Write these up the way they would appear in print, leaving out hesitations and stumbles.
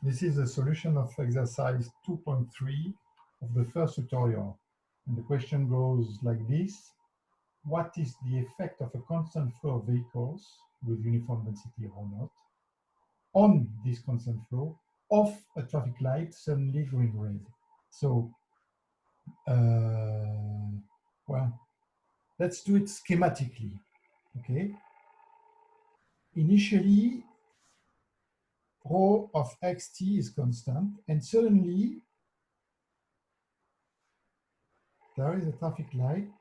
This is a solution of exercise 2.3 of the first tutorial. And the question goes like this. What is the effect of a constant flow of vehicles with uniform density or not on this constant flow of a traffic light suddenly going red? So, well, let's do it schematically, okay? Initially, rho of xt is constant, and suddenly there is a traffic light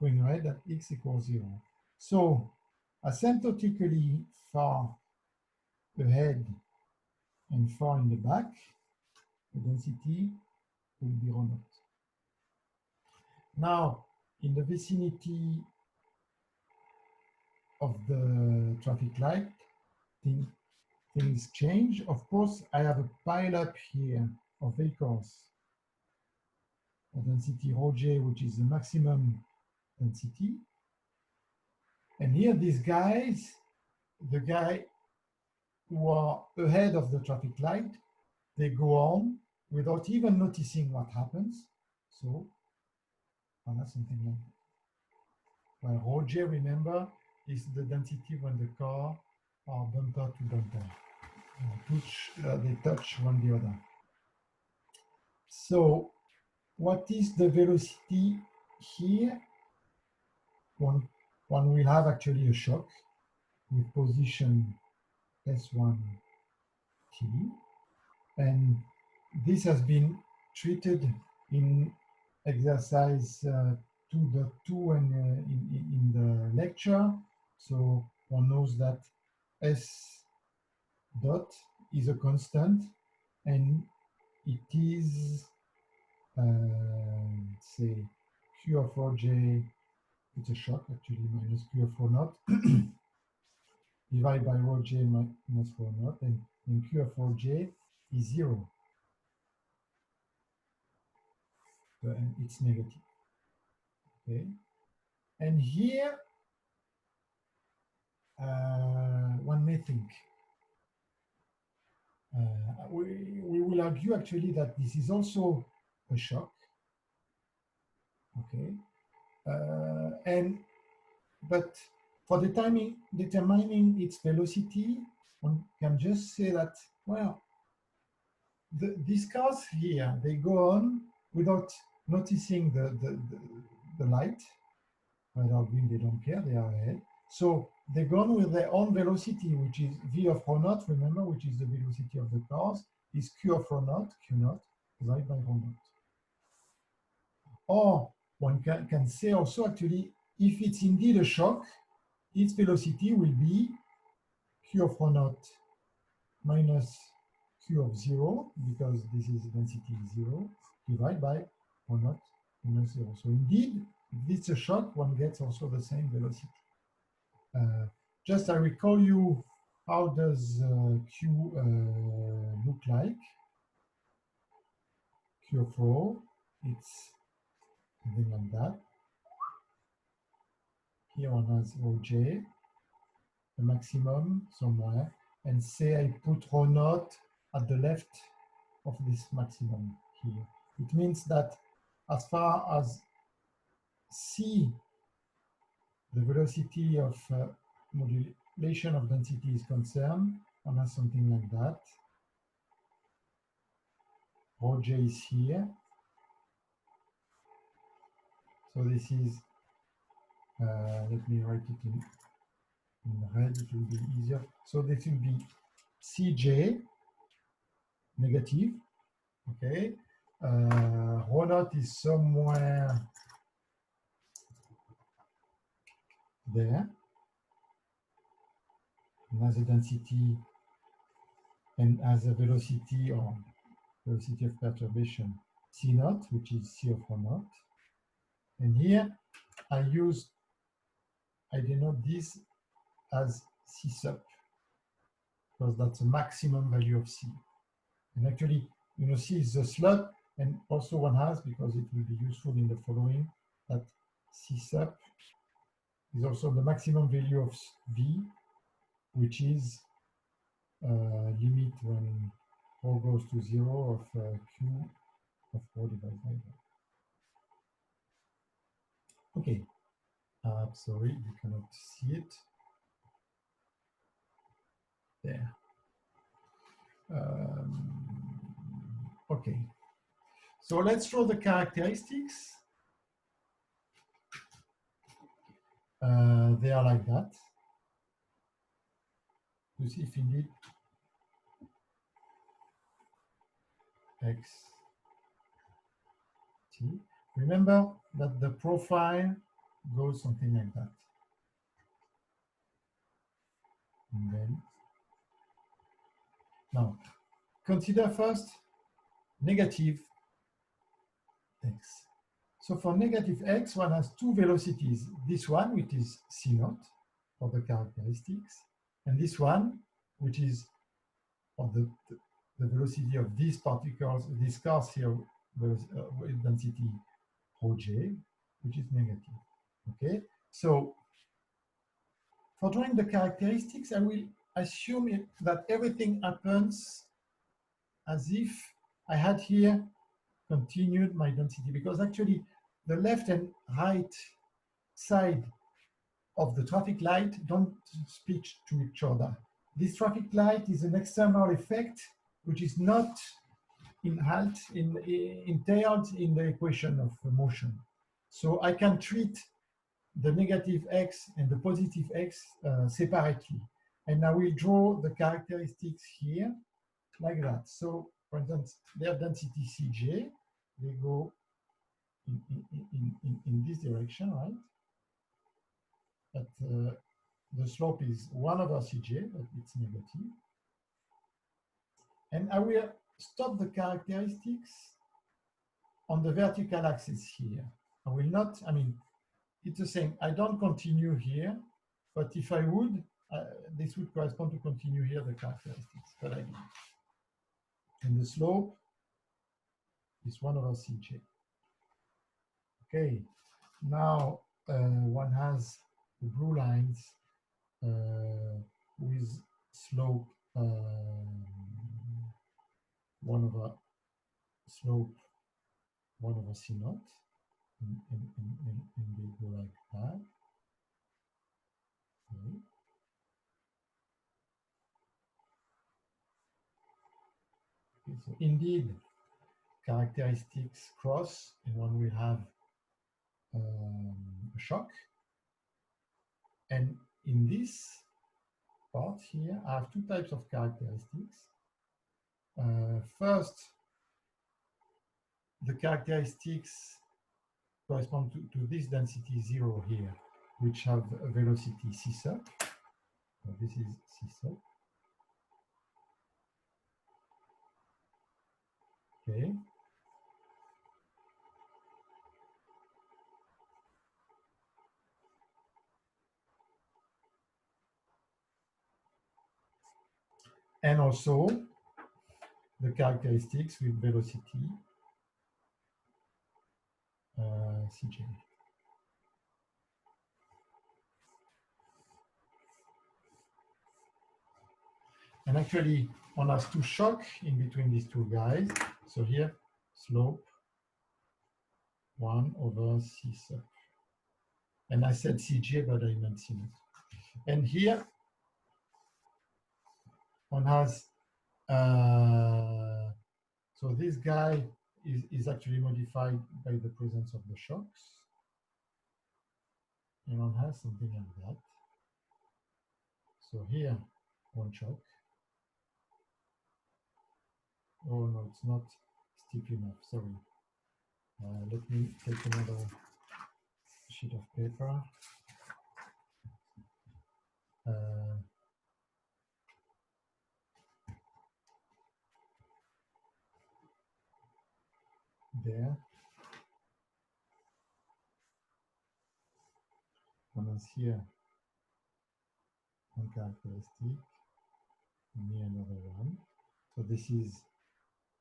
going red at x equals 0. So, asymptotically far ahead and far in the back, the density will be rho naught. Now, in the vicinity of the traffic light, things change. Of course, I have a pile up here of vehicles, a density rho j, which is the maximum density. And here, these guys, the guy who are ahead of the traffic light, they go on without even noticing what happens. So, something like that. Well, rho j, remember, is the density when the car are bumper to bumper. They touch one the other. So, what is the velocity here? One will have actually a shock with position S1 t, and this has been treated in exercise 2.2 and in the lecture. So one knows that S dot is a constant, and it is, say, Q of rho j, it's a shock actually, minus Q of rho naught, divided by rho j minus rho naught, and Q of rho j is 0. And it's negative. Okay, and here one may think we will argue actually that this is also a shock. Okay, but for determining its velocity, one can just say that, well, these cars here, they go on without noticing the light. Red or green, they don't care, they are ahead. So they go on with their own velocity, which is v of rho naught, remember, which is the velocity of the cars, is q of rho naught, q naught, divided by rho naught. Or one can say also, actually, if it's indeed a shock, its velocity will be q of rho naught minus q of 0, because this is density 0, divided by rho naught minus 0. So indeed, if it's a shock, one gets also the same velocity. Just I recall you, how does Q look like? Q of rho, it's something like that. Here one has rho j, the maximum somewhere, and say I put rho naught at the left of this maximum here. It means that as far as c, the velocity of modulation of density is concerned, one has something like that. Rho j is here. So this is, let me write it in red, it will be easier. So this will be Cj, negative, okay? Rho naught is somewhere there. And has a density and has a velocity, or velocity of perturbation, C naught, which is C of rho naught. And here I denote this as C sub, because that's the maximum value of C. And actually, C is the slot, and also one has, because it will be useful in the following, that C sub is also the maximum value of V, which is limit when rho goes to 0 of Q of rho divided by rho. Okay, sorry, you cannot see it. There. Okay, so let's draw the characteristics. They are like that. To see if indeed x t. Remember that the profile goes something like that. And then, now, consider first negative x. So for negative x, one has two velocities. This one, which is c naught for the characteristics, and this one, which is for the velocity of these particles, these cars here, with density rho j, which is negative. Okay, so for drawing the characteristics, I will assume that everything happens as if I had here continued my density, because actually the left and right side of the traffic light don't speak to each other. This traffic light is an external effect which is not entailed in the equation of motion. So I can treat the negative x and the positive x separately. And I will draw the characteristics here like that. So for instance, their density Cj, they go in this direction, right? But the slope is 1 over Cj, but it's negative. And I will stop the characteristics on the vertical axis here. I will not, I mean, it's the same. I don't continue here, but if I would, this would correspond to continue here the characteristics, but I didn't. And the slope is 1 over Cj. Okay, now one has the blue lines with slope 1 over slope 1 over C naught, and they go like that. Okay. Okay, so indeed, characteristics cross, and one will have a shock. And in this part here, I have two types of characteristics. First, the characteristics correspond to this density 0 here, which have a velocity c sub. So this is c sub. Okay. And also the characteristics with velocity Cj. And actually, one has two shocks in between these two guys. So here, slope 1 over c sub. And I said Cj, but I meant c naught. And here, one has, so this guy is actually modified by the presence of the shocks. And one has something like that. So here, one shock. Oh no, it's not steep enough, sorry. Let me take another sheet of paper. There. One is here, one characteristic, and here another one. So this is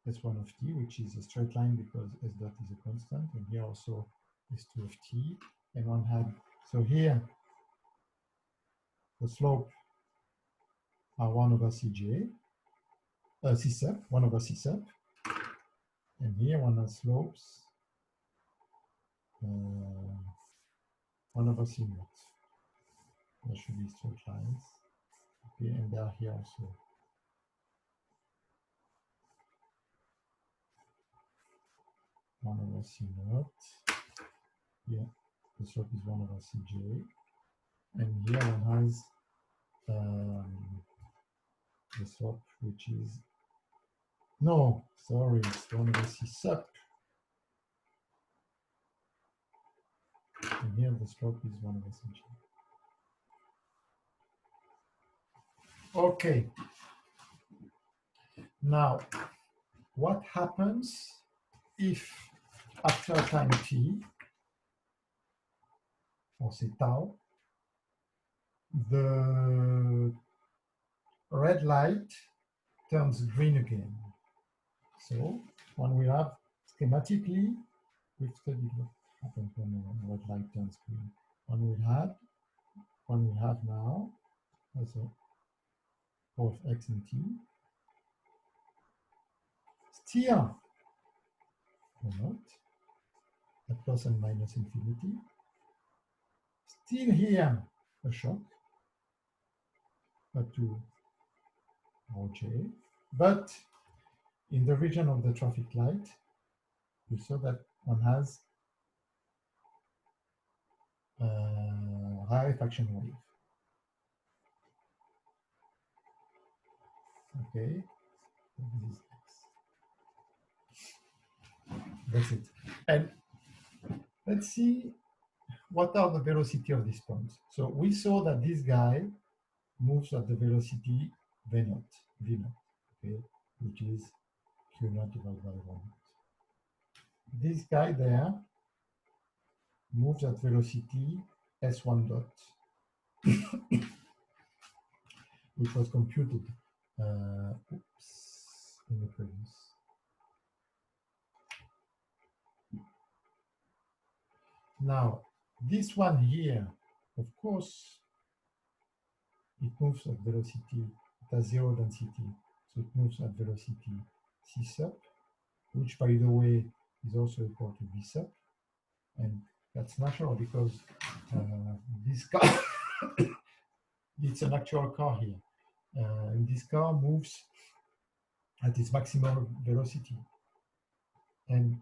S1 of t, which is a straight line because S dot is a constant, and here also S2 of t, and one had, so here the slope are 1 over Cj, C sub, 1 over C sub. And here one has slopes, 1 over C naught. There should be straight lines. Okay, and they are here also. One over C naught. Here, the slope is 1 over Cj. And here one has the slope, which is, no, sorry, it's 1 over C sub. And here the slope is 1 over Cj. Okay. Now, what happens if after time t, or say tau, the red light turns green again? So when we have schematically, we've studied what happens when red light turns green. When we have now, as a both x and t, still or not, at plus and minus infinity, still here a shock, but to Rj, but in the region of the traffic light, you saw that one has rarefaction wave. Okay, this is X. That's it. And let's see what are the velocity of this point. So we saw that this guy moves at the velocity v0, okay, which is q0 divided by 1. This guy there moves at velocity s1 dot, which was computed in the previous. Now, this one here, of course, it moves at velocity, it has 0 density, so it moves at velocity c sub, which, by the way, is also equal to v sub. And that's natural because this car, it's an actual car here. And this car moves at its maximum velocity. And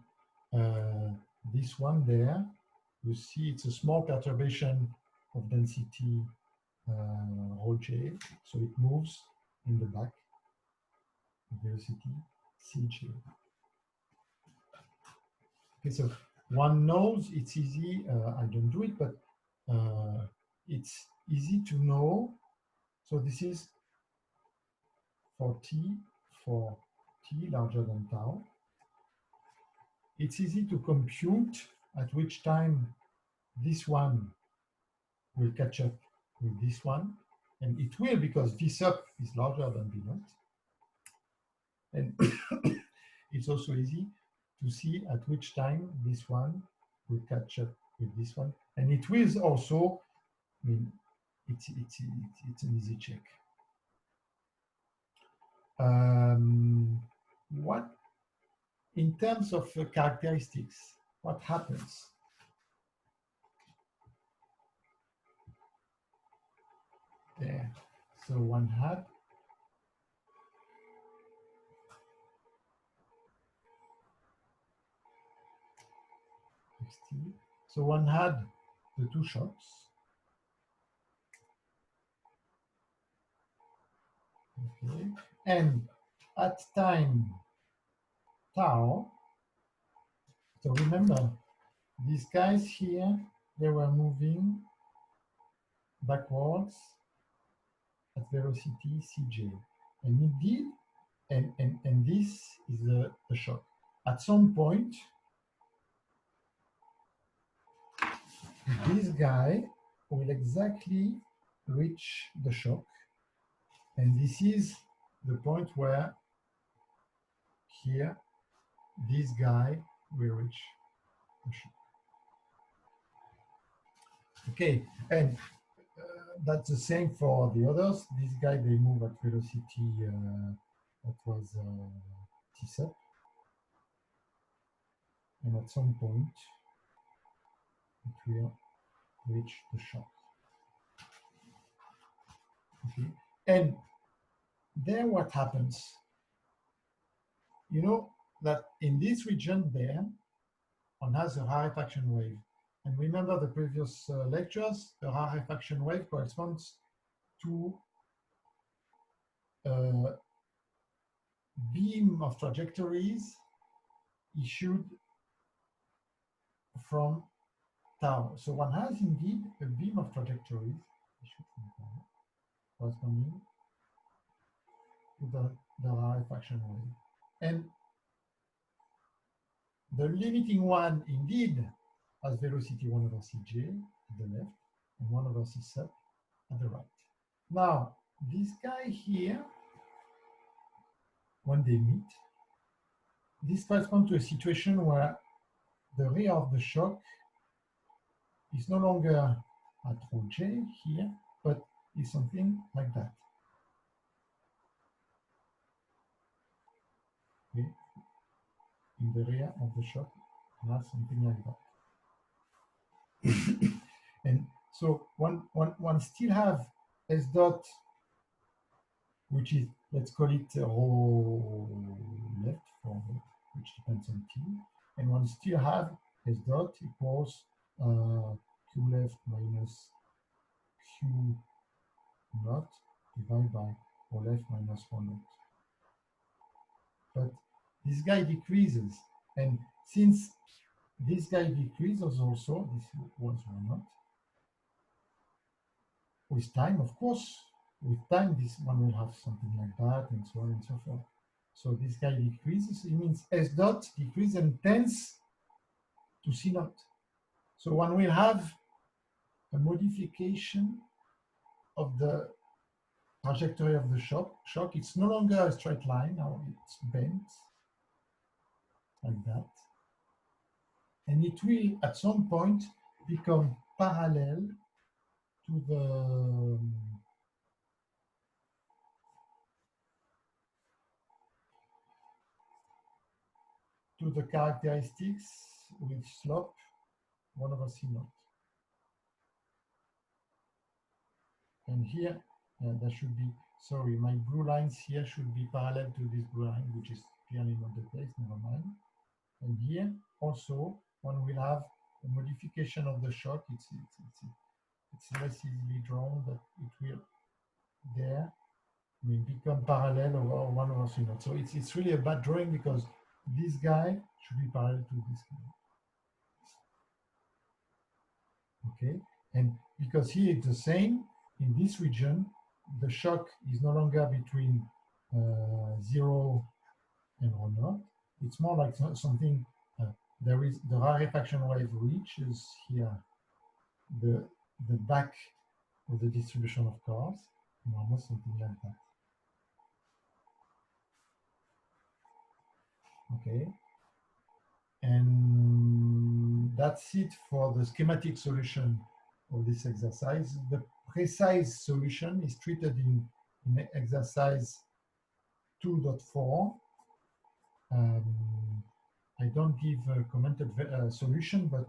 this one there, you see it's a small perturbation of density ρj, so it moves in the back, velocity cj. Okay, so one knows it's easy, I don't do it, but it's easy to know. So this is for t larger than tau. It's easy to compute at which time this one will catch up with this one, and it will because v sub is larger than v0. And it's also easy to see at which time this one will catch up with this one, and it will also, I mean, it's an easy check. What, in terms of characteristics, what happens? There. So one had so one had the two shocks. Okay. And at time tau, so remember, these guys here, they were moving backwards at velocity cj. And indeed, and this is a shock. At some point, this guy will exactly reach the shock. And this is the point where here, this guy will reach the shock. Okay, and that's the same for the others. This guy, they move at velocity that was T-sub, and at some point it will reach the shock. Okay, and there what happens, you know that in this region there, one has a rarefaction wave. And remember the previous lectures, the rarefaction wave corresponds to a beam of trajectories issued from tau. So one has indeed a beam of trajectories issued from tau corresponding to the rarefaction wave. And the limiting one indeed has velocity 1 over Cj at the left and 1 over C sub at the right. Now, this guy here, when they meet, this corresponds to a situation where the rear of the shock is no longer at rho j here, but is something like that. Okay. In the rear of the shock, that's something like that. And so one still have S dot, which is, let's call it rho left, for which depends on T, and one still have S dot equals Q left minus Q naught divided by rho left minus rho naught. But this guy decreases, and since this guy decreases also, this was rho naught, with time, of course, with time, this one will have something like that, and so on and so forth. So this guy decreases, it means S dot decreases and tends to C naught. So one will have a modification of the trajectory of the shock. It's no longer a straight line, now it's bent like that. And it will, at some point, become parallel to the characteristics with slope 1 over C naught. And here, there should be, sorry, my blue lines here should be parallel to this blue line, which is clearly not the case, never mind. And here, also, one will have a modification of the shock. It's less easily drawn, but it will there become parallel over 1 over C naught. So it's really a bad drawing because this guy should be parallel to this guy. Okay, and because here it's the same, in this region, the shock is no longer between 0 and rho naught. It's more like something, there is the rarefaction wave reaches here the back of the distribution of cars, almost something like that. Okay, and that's it for the schematic solution of this exercise. The precise solution is treated in exercise 2.4. I don't give a commented solution, but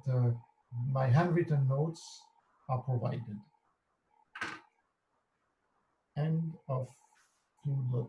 my handwritten notes are provided. End of 2.4.